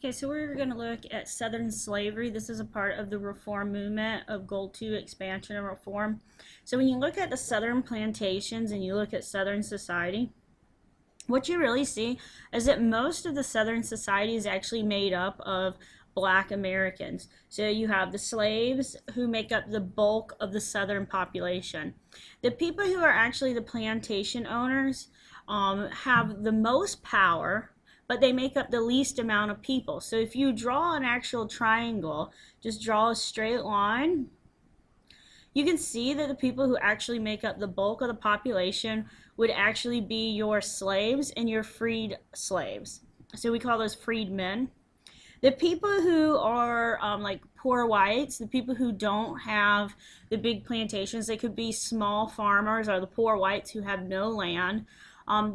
Okay, so we're going to look at Southern slavery. This is a part of the reform movement of Goal 2 expansion and reform. So when you look at the Southern plantations and you look at Southern society, what you really see is that most of the Southern society is actually made up of Black Americans. So you have the slaves who make up the bulk of the Southern population. The people who are actually the plantation owners have the most power, but they make up the least amount of people. So if you draw an actual triangle, just draw a straight line, you can see that the people who actually make up the bulk of the population would actually be your slaves and your freed slaves. So we call those freedmen. The people who are like poor whites, the people who don't have the big plantations, they could be small farmers or the poor whites who have no land.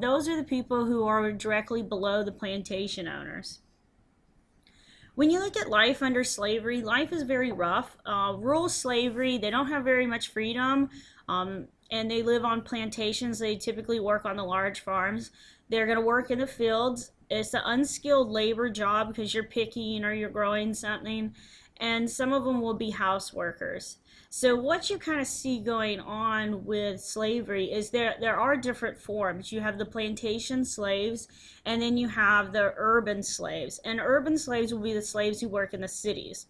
Those are the people who are directly below the plantation owners. When you look at life under slavery, life is very rough. Rural slavery, they don't have very much freedom, and they live on plantations. They typically work on the large farms. They're going to work in the fields. It's an unskilled labor job because you're picking or you're growing something, and some of them will be house workers. So what you kind of see going on with slavery is there are different forms. You have the plantation slaves, and then you have the urban slaves. And urban slaves will be the slaves who work in the cities.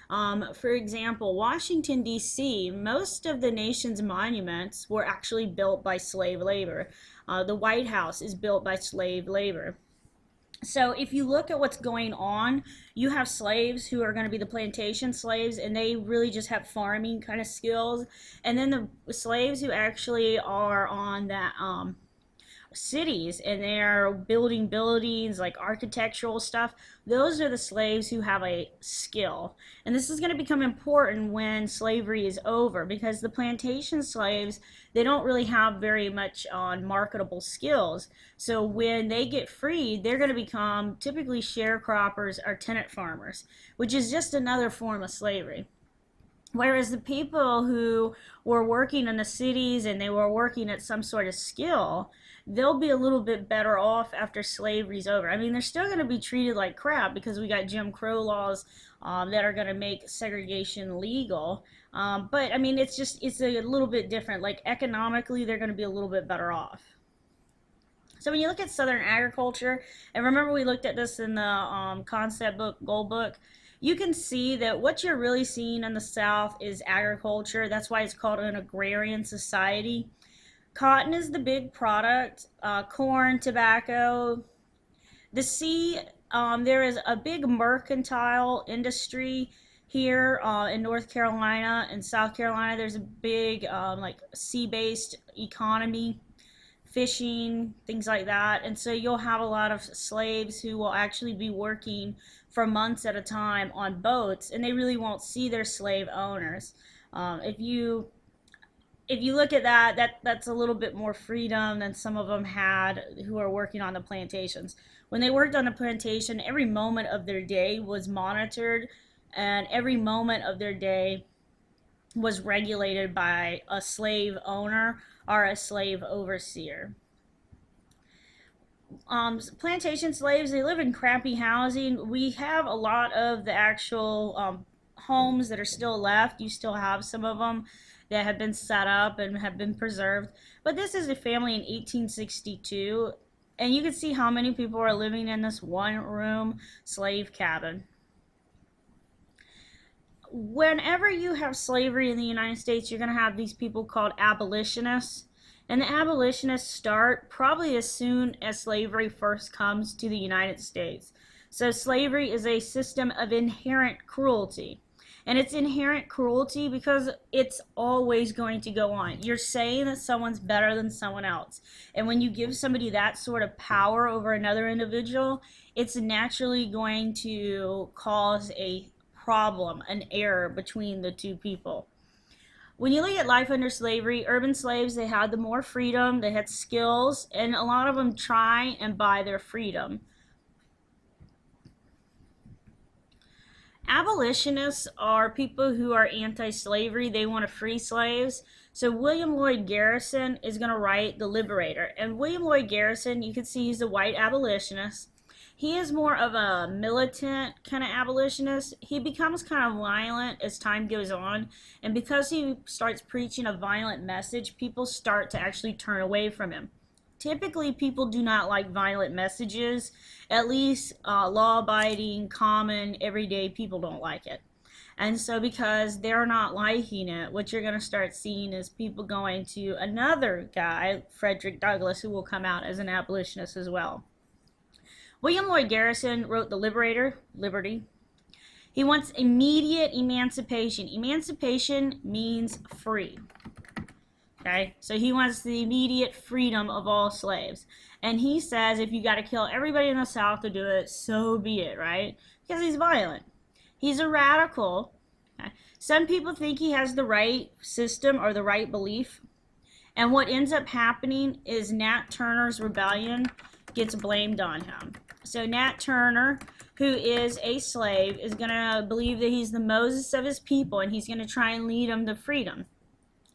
For example, Washington, D.C., most of the nation's monuments were actually built by slave labor. The White House is built by slave labor. So if you look at what's going on, you have slaves who are going to be the plantation slaves, and they really just have farming kind of skills. And then the slaves who actually are on that cities and they're building buildings like architectural stuff, those are the slaves who have a skill. And this is going to become important when slavery is over, because the plantation slaves, they don't really have very much on marketable skills. So when they get freed, they're going to become typically sharecroppers or tenant farmers, which is just another form of slavery. Whereas the people who were working in the cities and they were working at some sort of skill, they'll be a little bit better off after slavery's over. I mean, they're still going to be treated like crap because we got Jim Crow laws that are going to make segregation legal. But I mean, it's a little bit different. Like economically, they're going to be a little bit better off. So when you look at Southern agriculture, and remember we looked at this in the concept book, goal book, you can see that what you're really seeing in the South is agriculture. That's why it's called an agrarian society. Cotton is the big product, corn, tobacco. The sea, there is a big mercantile industry here in North Carolina and South Carolina. There's a big like sea-based economy, fishing, things like that. And so you'll have a lot of slaves who will actually be working for months at a time on boats, and they really won't see their slave owners. If you look at that's a little bit more freedom than some of them had who are working on the plantations. When they worked on the plantation, every moment of their day was monitored, and every moment of their day was regulated by a slave owner or a slave overseer. Plantation slaves, they live in crappy housing. We have a lot of the actual homes that are still left. You still have some of them that have been set up and have been preserved. But this is a family in 1862, and you can see how many people are living in this one-room slave cabin. Whenever you have slavery in the United States, you're going to have these people called abolitionists. And the abolitionists start probably as soon as slavery first comes to the United States. So slavery is a system of inherent cruelty. And it's inherent cruelty because it's always going to go on. You're saying that someone's better than someone else. And when you give somebody that sort of power over another individual, it's naturally going to cause a problem, an error between the two people. When you look at life under slavery, urban slaves, they had the more freedom, they had skills, and a lot of them try and buy their freedom. Abolitionists are people who are anti-slavery. They want to free slaves. So William Lloyd Garrison is going to write The Liberator. And William Lloyd Garrison, you can see he's a white abolitionist. He is more of a militant kind of abolitionist. He becomes kind of violent as time goes on, and because he starts preaching a violent message, people start to actually turn away from him. Typically, people do not like violent messages. At least law-abiding, common, everyday people don't like it. And so, because they're not liking it, what you're going to start seeing is people going to another guy, Frederick Douglass, who will come out as an abolitionist as well. William Lloyd Garrison wrote The Liberator, Liberty. He wants immediate emancipation. Emancipation means free. Okay, so he wants the immediate freedom of all slaves. And he says if you got to kill everybody in the South to do it, so be it, right? Because he's violent. He's a radical. Okay. Some people think he has the right system or the right belief. And what ends up happening is Nat Turner's rebellion gets blamed on him. So Nat Turner, who is a slave, is going to believe that he's the Moses of his people, and he's going to try and lead them to freedom.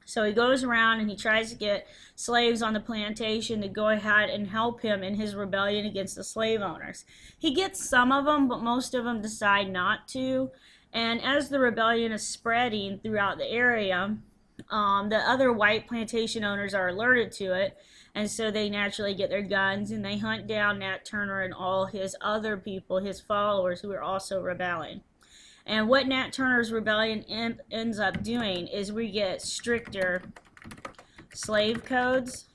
So he goes around and he tries to get slaves on the plantation to go ahead and help him in his rebellion against the slave owners. He gets some of them, but most of them decide not to. And as the rebellion is spreading throughout the area, the other white plantation owners are alerted to it, and so they naturally get their guns and they hunt down Nat Turner and all his other people, his followers, who are also rebelling. And what Nat Turner's rebellion ends up doing is we get stricter slave codes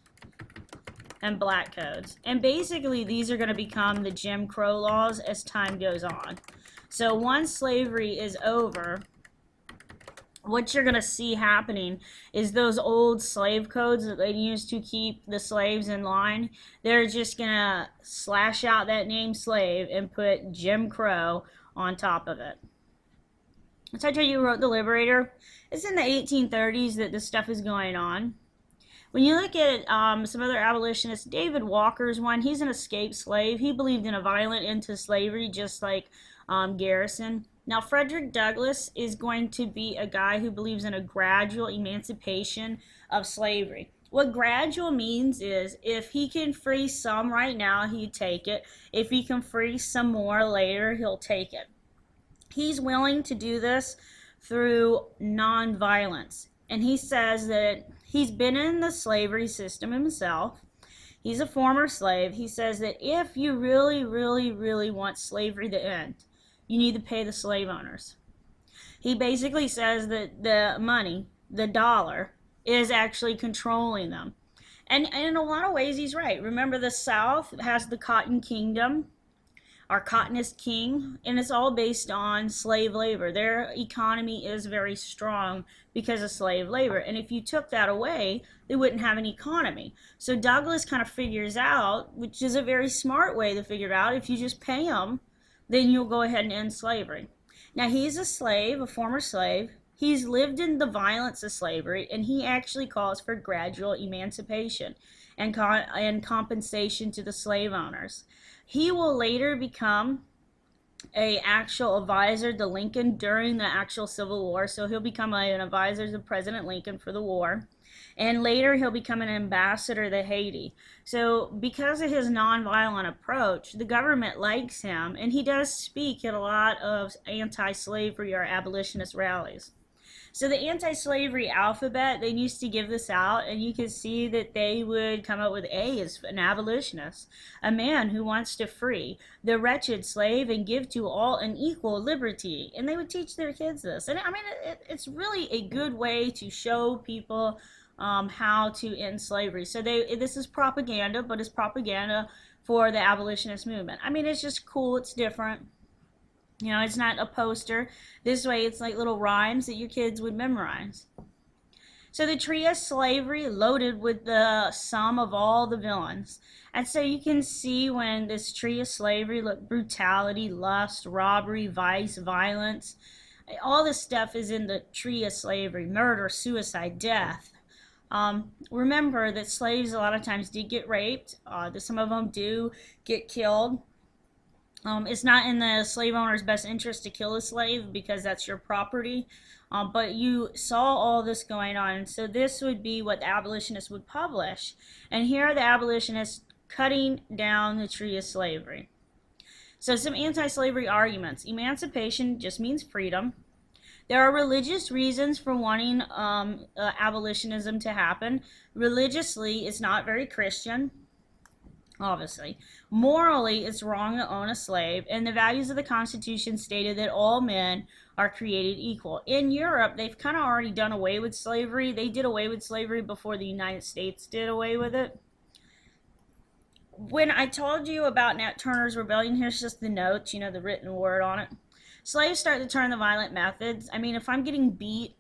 and black codes. And basically these are going to become the Jim Crow laws as time goes on. So once slavery is over, what you're going to see happening is those old slave codes that they used to keep the slaves in line, they're just going to slash out that name slave and put Jim Crow on top of it. So I told you wrote The Liberator. It's in the 1830s that this stuff is going on. When you look at some other abolitionists, David Walker's one, he's an escaped slave. He believed in a violent end to slavery, just like Garrison. Now, Frederick Douglass is going to be a guy who believes in a gradual emancipation of slavery. What gradual means is if he can free some right now, he'd take it. If he can free some more later, he'll take it. He's willing to do this through nonviolence. And he says that he's been in the slavery system himself. He's a former slave. He says that if you really, really, really want slavery to end, you need to pay the slave owners. He basically says that the money, the dollar, is actually controlling them. And in a lot of ways, he's right. Remember, the South has the Cotton Kingdom. Our cottonist king, and it's all based on slave labor. Their economy is very strong because of slave labor, and if you took that away, they wouldn't have an economy. So Douglass kind of figures out, which is a very smart way to figure it out, if you just pay them, then you'll go ahead and end slavery. Now, he's a slave, a former slave. He's lived in the violence of slavery, and he actually calls for gradual emancipation and compensation to the slave owners. He will later become an actual advisor to Lincoln during the actual Civil War. So he'll become an advisor to President Lincoln for the war. And later he'll become an ambassador to Haiti. So because of his nonviolent approach, the government likes him. And he does speak at a lot of anti-slavery or abolitionist rallies. So the anti-slavery alphabet, they used to give this out, and you could see that they would come up with A as an abolitionist, a man who wants to free the wretched slave and give to all an equal liberty. And they would teach their kids this. And I mean, it's really a good way to show people how to end slavery. So this is propaganda, but it's propaganda for the abolitionist movement. I mean, it's just cool. It's different. You know, it's not a poster. This way, it's like little rhymes that your kids would memorize. So the tree of slavery loaded with the sum of all the villains. And so you can see when this tree of slavery, look, brutality, lust, robbery, vice, violence, all this stuff is in the tree of slavery. Murder, suicide, death. Remember that slaves a lot of times did get raped. Some of them do get killed. It's not in the slave owner's best interest to kill a slave because that's your property. But you saw all this going on. So this would be what the abolitionists would publish. And here are the abolitionists cutting down the tree of slavery. So some anti-slavery arguments. Emancipation just means freedom. There are religious reasons for wanting abolitionism to happen. Religiously, it's not very Christian, obviously. Morally, it's wrong to own a slave, and the values of the Constitution stated that all men are created equal. In Europe, they've kind of already done away with slavery. They did away with slavery before the United States did away with it. When I told you about Nat Turner's rebellion, here's just the notes, you know, the written word on it. Slaves start to turn to violent methods. I mean, if I'm getting beat,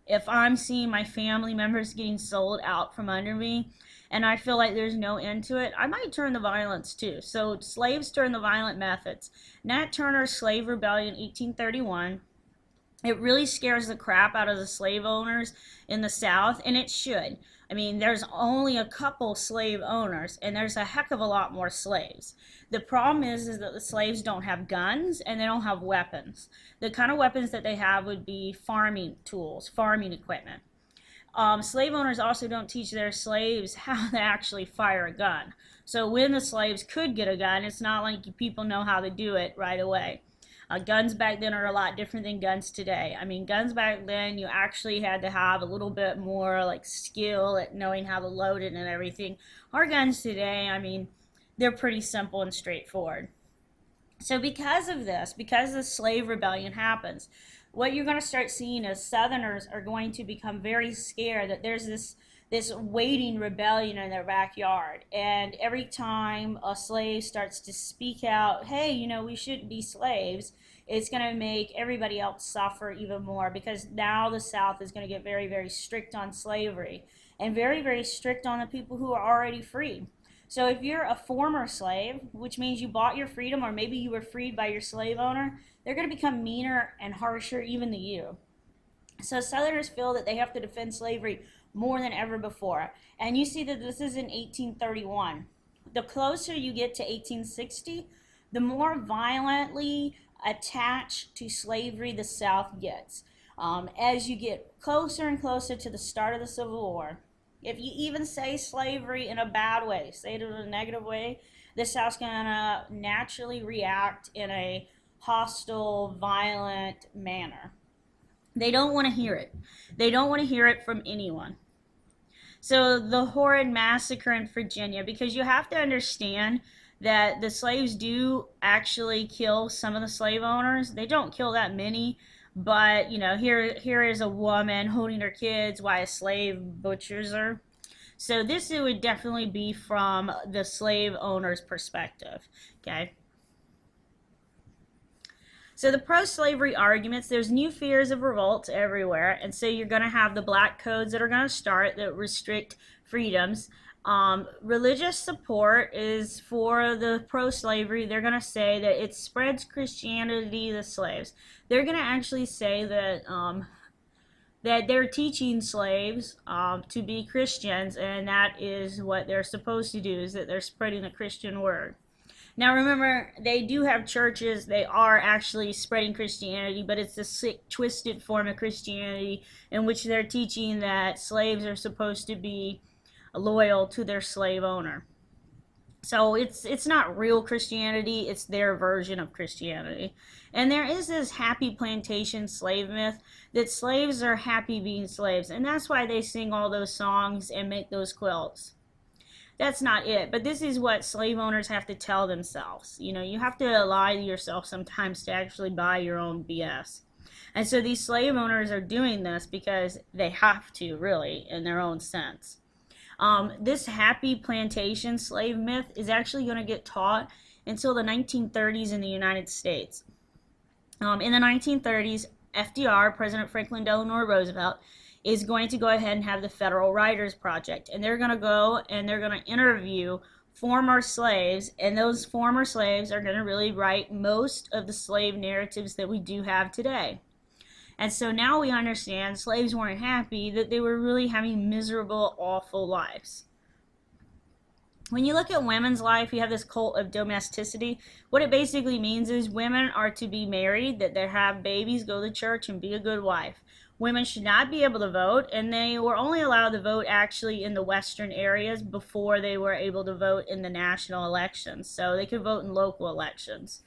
if I'm seeing my family members getting sold out from under me, and I feel like there's no end to it, I might turn to violence too. So slaves turn to violent methods. Nat Turner's slave rebellion, 1831, it really scares the crap out of the slave owners in the South, and it should. I mean, there's only a couple slave owners, and there's a heck of a lot more slaves. The problem is that the slaves don't have guns, and they don't have weapons. The kind of weapons that they have would be farming tools, farming equipment. Slave owners also don't teach their slaves how to actually fire a gun. So when the slaves could get a gun, it's not like people know how to do it right away. Guns back then are a lot different than guns today. I mean, guns back then, you actually had to have a little bit more like skill at knowing how to load it and everything. Our guns today, I mean, they're pretty simple and straightforward. So because of this, because the slave rebellion happens, what you're going to start seeing is Southerners are going to become very scared that there's this waiting rebellion in their backyard. And every time a slave starts to speak out, hey, you know, we shouldn't be slaves, it's going to make everybody else suffer even more, because now the South is going to get very, very strict on slavery and very, very strict on the people who are already free. So if you're a former slave, which means you bought your freedom, or maybe you were freed by your slave owner, they're going to become meaner and harsher even to you. So Southerners feel that they have to defend slavery more than ever before. And you see that this is in 1831. The closer you get to 1860, the more violently attached to slavery the South gets. As you get closer and closer to the start of the Civil War, if you even say slavery in a bad way, say it in a negative way, the South's gonna naturally react in a hostile, violent manner. They don't want to hear it. They don't want to hear it from anyone. So the horrid massacre in Virginia, because you have to understand that the slaves do actually kill some of the slave owners. They don't kill that many, but you know, here is a woman holding her kids while a slave butchers her. So this it would definitely be from the slave owner's perspective. Okay. So the pro-slavery arguments, there's new fears of revolts everywhere, and so you're going to have the black codes that are going to start that restrict freedoms. Religious support is for the pro-slavery. They're going to say that it spreads Christianity to slaves. They're going to actually say that that they're teaching slaves to be Christians, and that is what they're supposed to do, is that they're spreading the Christian word. Now remember, they do have churches, they are actually spreading Christianity, but it's a sick, twisted form of Christianity in which they're teaching that slaves are supposed to be loyal to their slave owner. So it's not real Christianity, it's their version of Christianity. And there is this happy plantation slave myth that slaves are happy being slaves, and that's why they sing all those songs and make those quilts. That's not it, but this is what slave owners have to tell themselves. You know, you have to lie to yourself sometimes to actually buy your own BS. And so these slave owners are doing this because they have to, really, in their own sense. This happy plantation slave myth is actually going to get taught until the 1930s in the United States. In the 1930s, FDR, President Franklin Delano Roosevelt, is going to go ahead and have the Federal Writers Project, and they're going to go and they're going to interview former slaves, and those former slaves are going to really write most of the slave narratives that we do have today. And so now we understand slaves weren't happy, that they were really having miserable, awful lives. When you look at women's life, you have this cult of domesticity. What it basically means is women are to be married, that they have babies, go to church, and be a good wife. Women should not be able to vote, and they were only allowed to vote actually in the western areas before they were able to vote in the national elections. So they could vote in local elections.